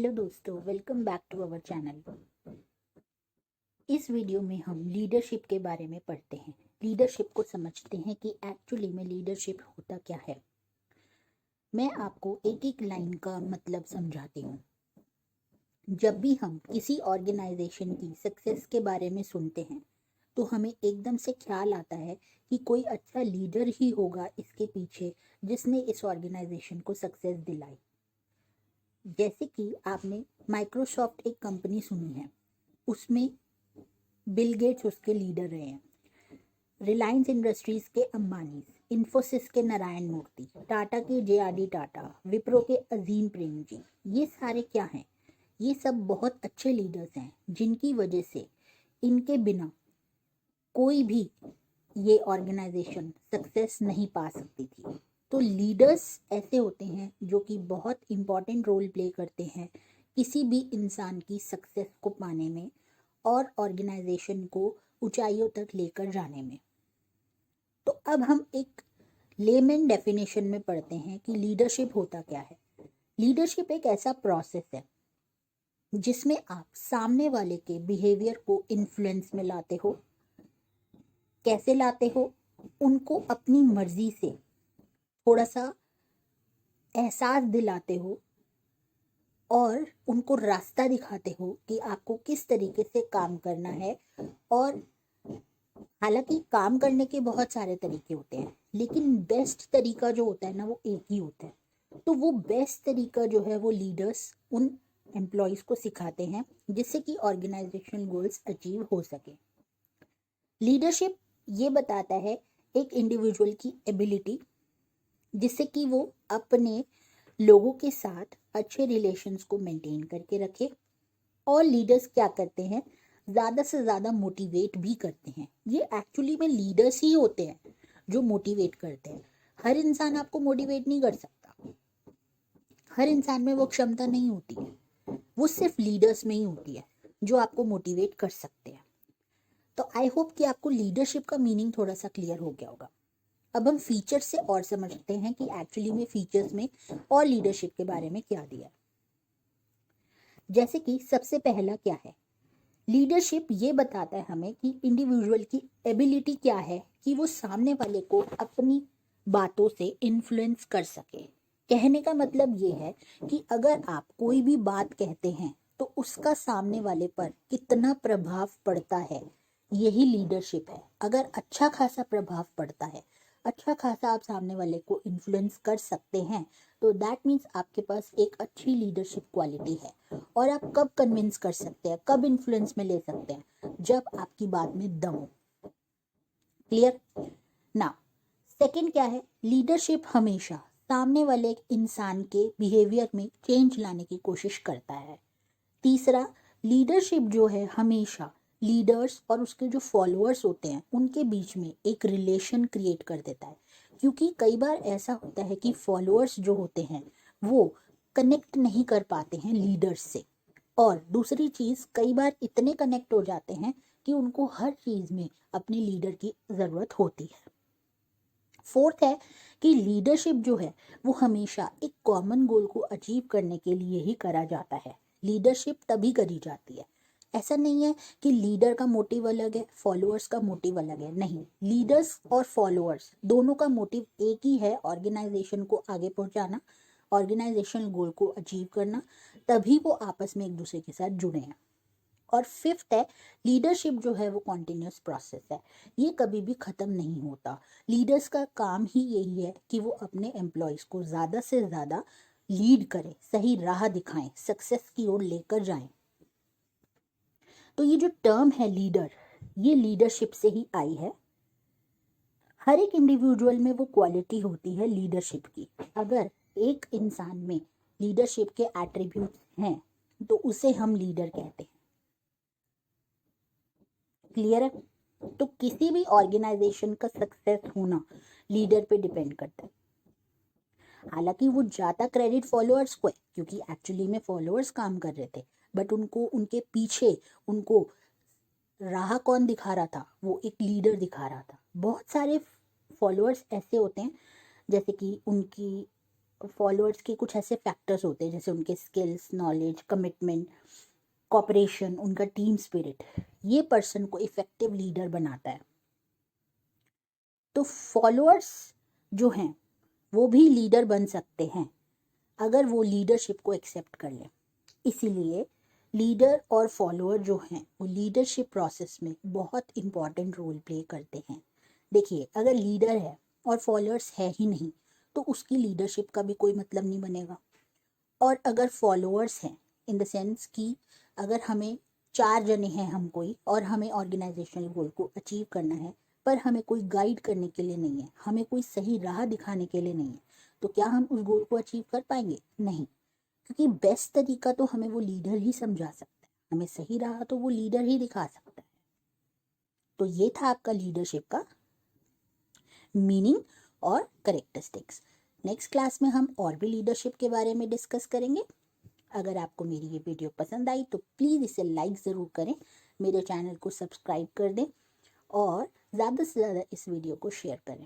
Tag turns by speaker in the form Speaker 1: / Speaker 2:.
Speaker 1: Hello दोस्तों, welcome back to our channel. इस video में हम लीडरशिप के बारे में पढ़ते हैं। लीडरशिप को समझते हैं कि एक्चुअली में लीडरशिप होता क्या है। मैं आपको एक एक लाइन का मतलब समझाती हूँ। जब भी हम किसी ऑर्गेनाइजेशन की सक्सेस के बारे में सुनते हैं तो हमें एकदम से ख्याल आता है कि कोई अच्छा लीडर ही होगा इसके पीछे जिसने इस ऑर्गेनाइजेशन को सक्सेस दिलाई। जैसे कि आपने माइक्रोसॉफ्ट एक कंपनी सुनी है, उसमें बिल गेट्स उसके लीडर रहे हैं। रिलायंस इंडस्ट्रीज के अंबानी, इन्फोसिस के नारायण मूर्ति, टाटा के जे.आर.डी. टाटा, विप्रो के अजीम प्रेमजी, ये सारे क्या हैं? ये सब बहुत अच्छे लीडर्स हैं जिनकी वजह से इनके बिना कोई भी ये ऑर्गेनाइजेशन सक्सेस नहीं पा सकती थी। तो लीडर्स ऐसे होते हैं जो कि बहुत इम्पॉर्टेंट रोल प्ले करते हैं किसी भी इंसान की सक्सेस को पाने में और ऑर्गेनाइजेशन को ऊंचाइयों तक लेकर जाने में। तो अब हम एक लेमन डेफिनेशन में पढ़ते हैं कि लीडरशिप होता क्या है। लीडरशिप एक ऐसा प्रोसेस है जिसमें आप सामने वाले के बिहेवियर को इन्फ्लुएंस में लाते हो। कैसे लाते हो? उनको अपनी मर्जी से थोड़ा सा एहसास दिलाते हो और उनको रास्ता दिखाते हो कि आपको किस तरीके से काम करना है। और हालांकि काम करने के बहुत सारे तरीके होते हैं, लेकिन बेस्ट तरीका जो होता है ना, वो एक ही होता है। तो वो बेस्ट तरीका जो है वो लीडर्स उन एम्प्लॉयज़ को सिखाते हैं जिससे कि ऑर्गेनाइजेशन गोल्स अचीव हो सके। लीडरशिप ये बताता है एक इंडिविजुअल की एबिलिटी जिससे कि वो अपने लोगों के साथ अच्छे रिलेशंस को मेंटेन करके रखे। और लीडर्स क्या करते हैं? ज़्यादा से ज़्यादा मोटिवेट भी करते हैं। ये एक्चुअली में लीडर्स ही होते हैं जो मोटिवेट करते हैं। हर इंसान आपको मोटिवेट नहीं कर सकता, हर इंसान में वो क्षमता नहीं होती है। वो सिर्फ लीडर्स में ही होती है जो आपको मोटिवेट कर सकते हैं। तो आई होप कि आपको लीडरशिप का मीनिंग थोड़ा सा क्लियर हो गया होगा। अब हम फीचर्स से और समझते हैं कि एक्चुअली में फीचर्स में और लीडरशिप के बारे में क्या दिया है। जैसे कि सबसे पहला क्या है? लीडरशिप ये बताता है हमें कि इंडिविजुअल की एबिलिटी क्या है कि वो सामने वाले को अपनी बातों से इन्फ्लुएंस कर सके। कहने का मतलब ये है कि अगर आप कोई भी बात कहते हैं तो उसका सामने वाले पर कितना प्रभाव पड़ता है, यही लीडरशिप है। अगर अच्छा खासा प्रभाव पड़ता है, अच्छा खासा आप सामने वाले को इन्फ्लुएंस कर सकते हैं, तो दैट मीन्स आपके पास एक अच्छी लीडरशिप क्वालिटी है। और आप कब कन्विंस कर सकते हैं, कब इन्फ्लुएंस में ले सकते हैं? जब आपकी बात में दम हो। क्लियर ना? सेकंड क्या है? लीडरशिप हमेशा सामने वाले इंसान के बिहेवियर में चेंज लाने की कोशिश करता है। तीसरा, लीडरशिप जो है हमेशा लीडर्स और उसके जो फॉलोअर्स होते हैं उनके बीच में एक रिलेशन क्रिएट कर देता है। क्योंकि कई बार ऐसा होता है कि फॉलोअर्स जो होते हैं वो कनेक्ट नहीं कर पाते हैं लीडर्स से। और दूसरी चीज़, कई बार इतने कनेक्ट हो जाते हैं कि उनको हर चीज़ में अपने लीडर की ज़रूरत होती है। फोर्थ है कि लीडरशिप जो है वो हमेशा एक कॉमन गोल को अचीव करने के लिए ही करा जाता है। लीडरशिप तभी करी जाती है। ऐसा नहीं है कि लीडर का मोटिव अलग है, फॉलोअर्स का मोटिव अलग है। नहीं, लीडर्स और फॉलोअर्स दोनों का मोटिव एक ही है, ऑर्गेनाइजेशन को आगे पहुंचाना, ऑर्गेनाइजेशनल गोल को अचीव करना। तभी वो आपस में एक दूसरे के साथ जुड़े हैं। और फिफ्थ है, लीडरशिप जो है वो कॉन्टिन्यूस प्रोसेस है, ये कभी भी ख़त्म नहीं होता। लीडर्स का काम ही यही है कि वो अपने एम्प्लॉयज़ को ज़्यादा से ज़्यादा लीड करें, सही राह दिखाएं, सक्सेस की ओर लेकर जाएं। तो ये जो टर्म है लीडर, ये लीडरशिप से ही आई है। हर एक इंडिविजुअल में वो क्वालिटी होती है लीडरशिप की। अगर एक इंसान में लीडरशिप के एट्रीब्यूट्स हैं तो उसे हम लीडर कहते हैं। क्लियर है? तो किसी भी ऑर्गेनाइजेशन का सक्सेस होना लीडर पे डिपेंड करता है। हालांकि वो ज़्यादा क्रेडिट फॉलोअर्स को है क्योंकि एक्चुअली में फॉलोअर्स काम कर रहे थे, बट उनको उनके पीछे उनको राह कौन दिखा रहा था? वो एक लीडर दिखा रहा था। बहुत सारे फॉलोअर्स ऐसे होते हैं जैसे कि उनकी फॉलोअर्स के कुछ ऐसे फैक्टर्स होते हैं, जैसे उनके स्किल्स, नॉलेज, कमिटमेंट, कॉपरेशन, उनका टीम स्पिरिट, ये पर्सन को इफेक्टिव लीडर बनाता है। तो फॉलोअर्स जो हैं वो भी लीडर बन सकते हैं अगर वो लीडरशिप को एक्सेप्ट कर लें। इसीलिए लीडर और फॉलोअर जो हैं वो लीडरशिप प्रोसेस में बहुत इम्पॉर्टेंट रोल प्ले करते हैं। देखिए, अगर लीडर है और फॉलोअर्स है ही नहीं तो उसकी लीडरशिप का भी कोई मतलब नहीं बनेगा। और अगर फॉलोअर्स हैं इन द सेंस कि अगर हमें 4 जने हैं हम कोई, और हमें ऑर्गेनाइजेशनल गोल को अचीव करना है, पर हमें कोई गाइड करने के लिए नहीं है, हमें कोई सही राह दिखाने के लिए नहीं है, तो क्या हम उस गोल को अचीव कर पाएंगे? नहीं, क्योंकि बेस्ट तरीका तो हमें वो लीडर ही समझा सकता है, हमें सही राह तो वो लीडर ही दिखा सकता है। तो ये था आपका लीडरशिप का मीनिंग और करेक्टरिस्टिक्स। नेक्स्ट क्लास में हम और भी लीडरशिप के बारे में डिस्कस करेंगे। अगर आपको मेरी ये वीडियो पसंद आई तो प्लीज़ इसे लाइक ज़रूर करें, मेरे चैनल को सब्सक्राइब कर दें और ज़्यादा से ज़्यादा इस वीडियो को शेयर करें।